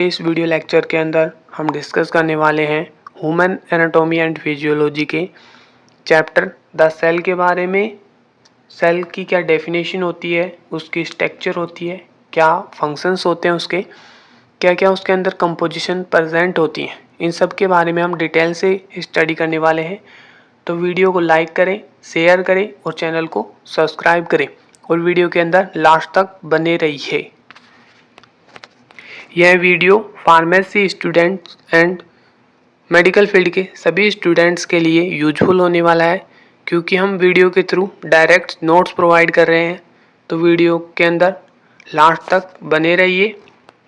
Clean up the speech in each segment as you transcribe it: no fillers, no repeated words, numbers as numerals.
इस video lecture के अंदर हम डिस्कस करने वाले हैं ह्यूमन एनाटॉमी एंड फिजियोलॉजी के चैप्टर द सेल के बारे में। सेल की क्या डेफिनेशन होती है, उसकी स्ट्रक्चर होती है, क्या फंक्शंस होते हैं उसके, क्या क्या उसके अंदर कंपोजिशन प्रेजेंट होती है, इन सब के बारे में हम डिटेल से स्टडी करने वाले हैं। तो वीडियो को लाइक करें, शेयर करें और चैनल को सब्सक्राइब करें और वीडियो के अंदर लास्ट तक बने रहिए। यह video pharmacy students and medical field के सभी स्टूडेंट्स के लिए यूजफुल होने वाला है, क्योंकि हम वीडियो के थ्रू डायरेक्ट नोट्स प्रोवाइड कर रहे हैं। तो वीडियो के अंदर लास्ट तक बने रहिए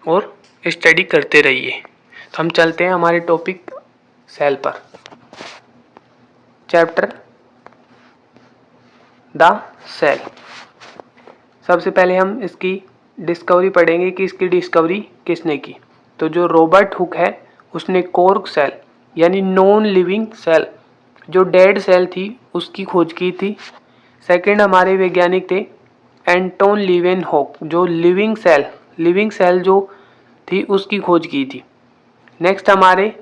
और स्टडी करते रहिए। तो हम चलते हैं हमारे टॉपिक सेल पर। Chapter the cell. सबसे पहले हम इसकी डिस्कवरी पढ़ेंगे कि इसकी डिस्कवरी किसने की। तो जो रॉबर्ट हुक है उसने कॉर्क सेल यानी नॉन लिविंग सेल, जो डेड सेल थी, उसकी खोज की थी। सेकंड हमारे वैज्ञानिक थे एंटोन लीवेनहॉक, जो लिविंग सेल जो थी उसकी खोज की थी। नेक्स्ट हमारे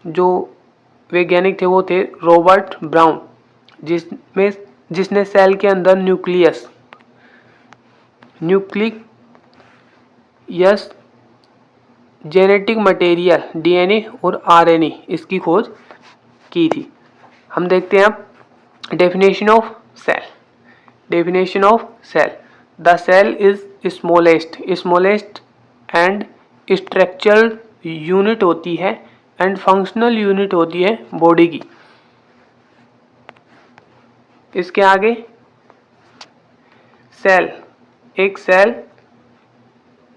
जो वैज्ञानिक थे वो थे रॉबर्ट ब्राउन, जिसने सेल के अंदर न्यूक्लियस जेनेटिक मटेरियल डीएनए और आरएनए इसकी खोज की थी। हम देखते हैं अब definition of cell. The cell is smallest and structural unit होती है एंड फंक्शनल यूनिट होती है बॉडी की। इसके आगे सेल, एक सेल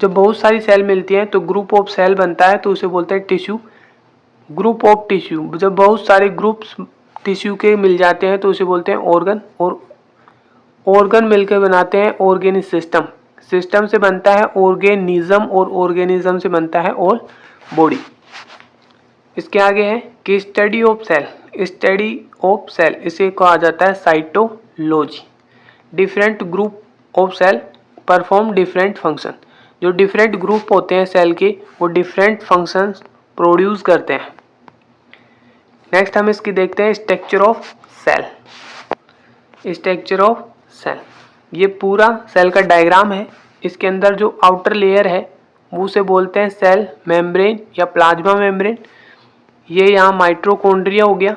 जब बहुत सारी सेल मिलती हैं तो ग्रुप ऑफ सेल बनता है, तो उसे बोलते हैं टिश्यू। ग्रुप ऑफ टिश्यू, जब बहुत सारे ग्रुप्स टिश्यू के मिल जाते हैं तो उसे बोलते हैं ऑर्गन, और ऑर्गन मिलकर बनाते हैं ऑर्गेनिक सिस्टम से बनता है ऑर्गेनिज्म, और ऑर्गेनिज्म से बनता है ऑल बॉडी। इसके आगे है कि स्टडी ऑफ सेल इसे कहा जाता है cytology. Different group of cell perform different function. जो डिफरेंट ग्रुप होते हैं सेल के वो डिफरेंट फंक्शंस प्रोड्यूस करते हैं। नेक्स्ट हम इसकी देखते हैं स्ट्रक्चर ऑफ सेल। ये पूरा सेल का डायग्राम है। इसके अंदर जो आउटर लेयर है वो उसे बोलते हैं सेल मेम्ब्रेन या प्लाज्मा मेम्ब्रेन। ये यहाँ माइटोकॉन्ड्रिया हो गया।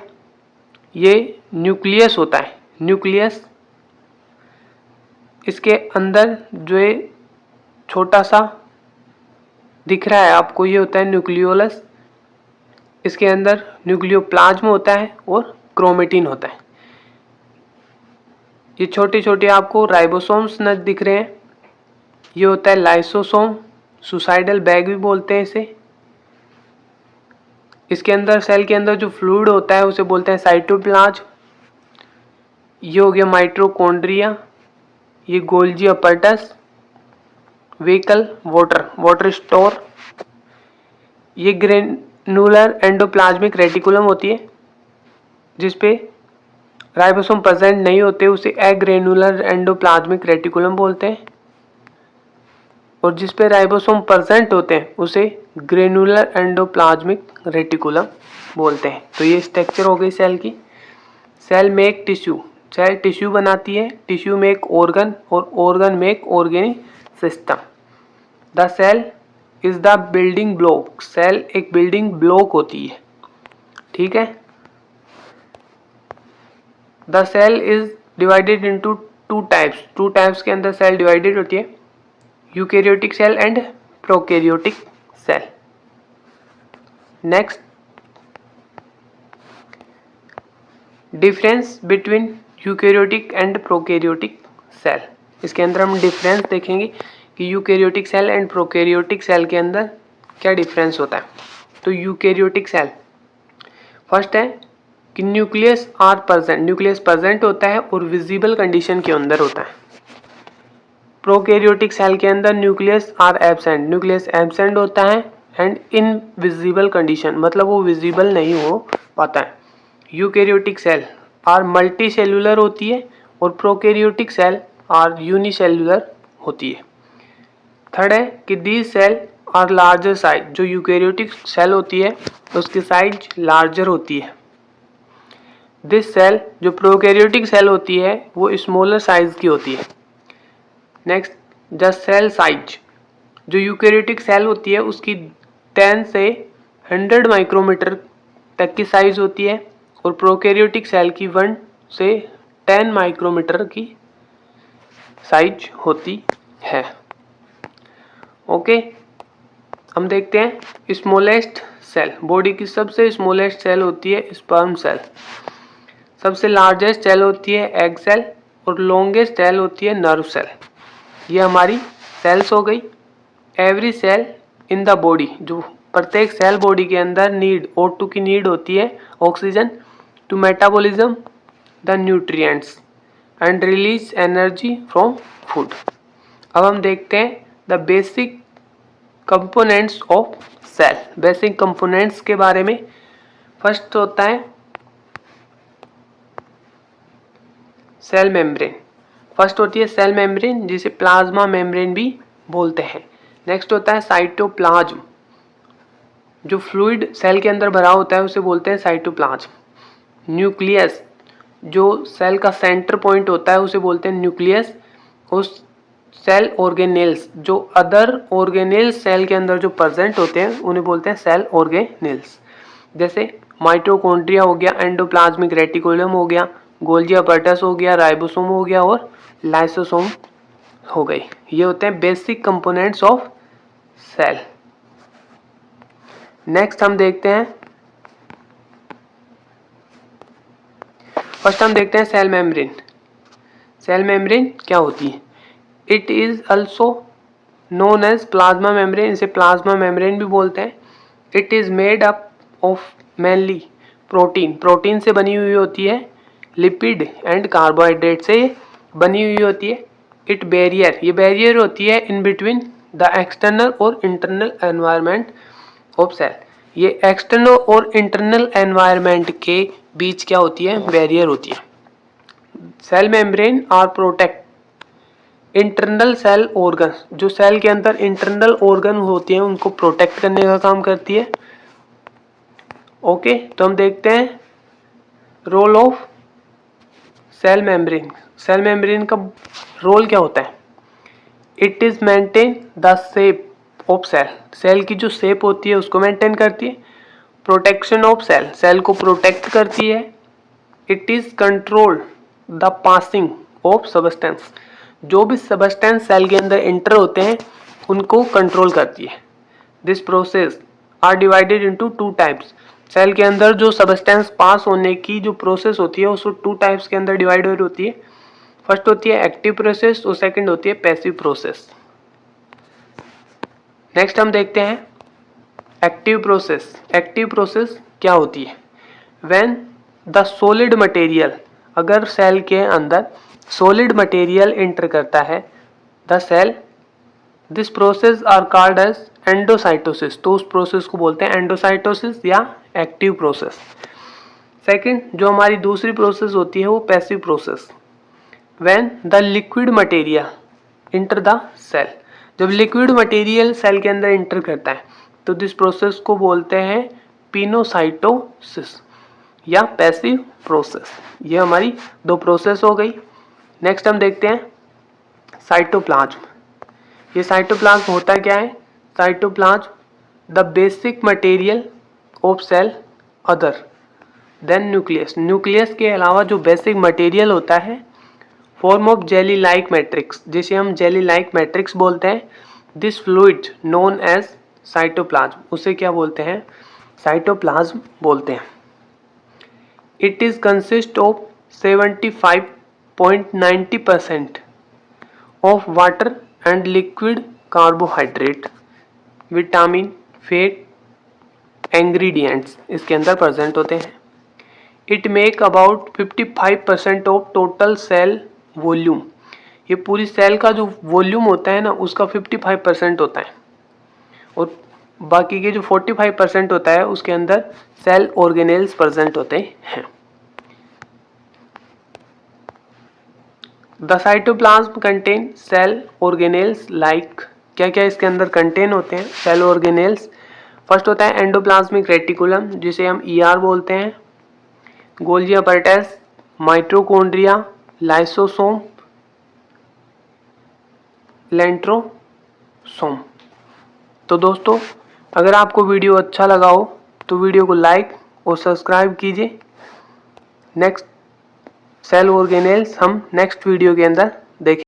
ये न्यूक्लियस होता है, न्यूक्लियस। इसके अंदर जो ये छोटा सा दिख रहा है आपको, ये होता है न्यूक्लियोलस। इसके अंदर न्यूक्लियोप्लाज्म होता है और क्रोमेटिन होता है। ये छोटे छोटे आपको राइबोसोम्स न दिख रहे हैं, ये होता है लाइसोसोम, सुसाइडल बैग भी बोलते हैं इसे। इसके अंदर सेल के अंदर जो फ्लूइड होता है उसे बोलते हैं साइटोप्लाज्म। ये हो गया माइटोकॉन्ड्रिया, ये गोल्जी अपरटस, व्हीकल वाटर स्टोर। ये ग्रेनुलर एंडोप्लाज्मिक रेटिकुलम होती है, जिसपे राइबोसोम प्रेजेंट नहीं होते उसे एग्रेनुलर एंडोप्लाज्मिक रेटिकुलम बोलते हैं, और जिसपे राइबोसोम प्रेजेंट होते हैं उसे ग्रेनुलर एंडोप्लाज्मिक रेटिकुलम बोलते हैं। तो ये स्ट्रक्चर हो गई सेल की। Cell make tissue, cell tissue बनाती है, टिश्यू मेक ऑर्गन, और organ make organic system. The cell is the building block, cell एक बिल्डिंग ब्लॉक होती है, ठीक है। The cell is divided into two types के अंदर सेल डिवाइडेड होती है, eukaryotic cell and prokaryotic cell. Next, difference between eukaryotic and prokaryotic cell. इसके अंदर हम डिफरेंस देखेंगे कि eukaryotic cell and prokaryotic cell के अंदर क्या डिफरेंस होता है। तो यूकैरियोटिक सेल, फर्स्ट है कि न्यूक्लियस प्रेजेंट होता है और विजिबल कंडीशन के अंदर होता है। प्रोकैरियोटिक सेल के अंदर न्यूक्लियस एब्सेंट होता है एंड इनविजिबल कंडीशन, मतलब वो विजिबल नहीं हो पाता है। Eukaryotic cell are multi cellular होती है और प्रोकैरियोटिक सेल आर यूनिसेलुलर होती है। थर्ड है कि these cell are larger size, जो यूकैरियोटिक सेल होती है उसकी साइज लार्जर होती है। दिस सेल, जो प्रोकैरियोटिक सेल होती है वो स्मॉलर साइज की होती है। नेक्स्ट, द सेल साइज, जो यूकैरियोटिक सेल होती है उसकी 10 से 100 माइक्रोमीटर तक की साइज होती है और प्रोकैरियोटिक सेल की 1 से 10 माइक्रोमीटर की साइज होती है। ओके, हम देखते हैं स्मॉलेस्ट सेल। बॉडी की सबसे स्मॉलेस्ट सेल होती है स्पर्म सेल, सबसे लार्जेस्ट सेल होती है एग सेल और लॉन्गेस्ट सेल होती है नर्व सेल। ये हमारी सेल्स हो गई। Every cell in the body, जो प्रत्येक सेल बॉडी के अंदर नीड O2 की नीड होती है, oxygen, to metabolism the nutrients and release energy from food. अब हम देखते हैं the basic components of cell. Basic components के बारे में फर्स्ट होता है सेल मेम्ब्रेन। फर्स्ट होती है सेल मेम्ब्रेन, जिसे प्लाज्मा मेम्ब्रेन भी बोलते हैं। नेक्स्ट होता है साइटोप्लाज्म, जो फ्लूइड सेल के अंदर भरा होता है उसे बोलते हैं साइटोप्लाज्म। न्यूक्लियस, जो सेल का सेंटर पॉइंट होता है उसे बोलते हैं न्यूक्लियस। उस सेल ऑर्गेनेल्स, जो अदर ऑर्गेनेल्स सेल के अंदर जो प्रेजेंट होते हैं उन्हें बोलते हैं सेल ऑर्गेनेल्स। जैसे माइटोकॉन्ड्रिया हो गया, एंडोप्लाज्मिक रेटिकुलम हो गया, गोल्जी अपैरेटस हो गया, राइबोसोम हो गया और लाइसोसोम हो गई। ये होते हैं basic components of cell. Next हम देखते हैं, फर्स्ट हम देखते हैं सेल मेम्ब्रेन। सेल मेम्ब्रेन क्या होती है? It is also known as plasma membrane, इसे प्लाज्मा मेम्ब्रेन भी बोलते हैं। It is made up of mainly protein, protein से बनी हुई होती है, लिपिड एंड कार्बोहाइड्रेट से बनी हुई होती है। इट बैरियर, ये बैरियर होती है इन बिटवीन द एक्सटर्नल और इंटरनल एनवायरनमेंट ऑफ सेल। ये एक्सटर्नल और इंटरनल एनवायरनमेंट के बीच क्या होती है? बैरियर होती है। Cell membrane are protect internal cell organ, जो सेल के अंदर इंटरनल ऑर्गन होती हैं उनको प्रोटेक्ट करने का काम करती है। ओके, तो हम देखते हैं role of cell membrane. Cell membrane का रोल क्या होता है? It is maintain the shape of cell, cell की जो शेप होती है उसको मेंटेन करती है। प्रोटेक्शन ऑफ सेल, सेल को प्रोटेक्ट करती है। It is control the passing of substance, जो भी सबस्टेंस सेल के अंदर एंटर होते हैं उनको कंट्रोल करती है। This process are divided into 2 types. Cell के अंदर जो सबस्टेंस पास होने की जो प्रोसेस होती है उसको 2 टाइप्स के अंदर डिवाइड होती है। फर्स्ट होती है एक्टिव प्रोसेस और सेकंड होती है पैसिव प्रोसेस। नेक्स्ट हम देखते हैं एक्टिव प्रोसेस। एक्टिव प्रोसेस क्या होती है? व्हेन द सॉलिड मटेरियल, अगर सेल के अंदर सॉलिड मटेरियल एंटर करता है the cell, this process are called as endocytosis, तो उस प्रोसेस को बोलते हैं एंडोसाइटोसिस या एक्टिव प्रोसेस। सेकंड, जो हमारी दूसरी प्रोसेस होती है वो passive process. When the liquid material enter the cell, जब लिक्विड मटेरियल सेल के अंदर इंटर करता है तो दिस प्रोसेस को बोलते हैं पिनोसाइटोसिस या पैसिव प्रोसेस। ये हमारी 2 प्रोसेस हो गई। नेक्स्ट हम देखते हैं साइटोप्लाज्म। ये साइटोप्लाज्म होता क्या है? Cytoplasm the basic material of cell other than nucleus, nucleus के अलावा जो बेसिक मटेरियल होता है form of jelly like matrix, जिसे हम जेली लाइक मैट्रिक्स बोलते हैं। This fluid known as cytoplasm, उसे क्या बोलते हैं? साइटोप्लाज्म बोलते हैं। It is consist of 75.90% of water and liquid carbohydrate, vitamin, fat, ingredients इसके अंदर प्रेजेंट होते हैं। It make about 55% of total cell volume, ये पूरी सेल का जो वॉल्यूम होता है ना उसका 55% होता है और बाकी के जो 45% होता है उसके अंदर सेल ऑर्गेनेल्स प्रेजेंट होते हैं। The cytoplasm contain cell organelles like क्या क्या इसके अंदर कंटेन होते हैं सेल ऑर्गेनेल्स। फर्स्ट होता है एंडोप्लाज्मिक रेटिकुलम जिसे हम ईआर बोलते हैं, Golgi apparatus, mitochondria, lysosome, centrosome. तो दोस्तों अगर आपको वीडियो अच्छा लगा हो तो वीडियो को लाइक और सब्सक्राइब कीजिए। नेक्स्ट सेल ऑर्गेनेल्स हम नेक्स्ट वीडियो के अंदर देखें।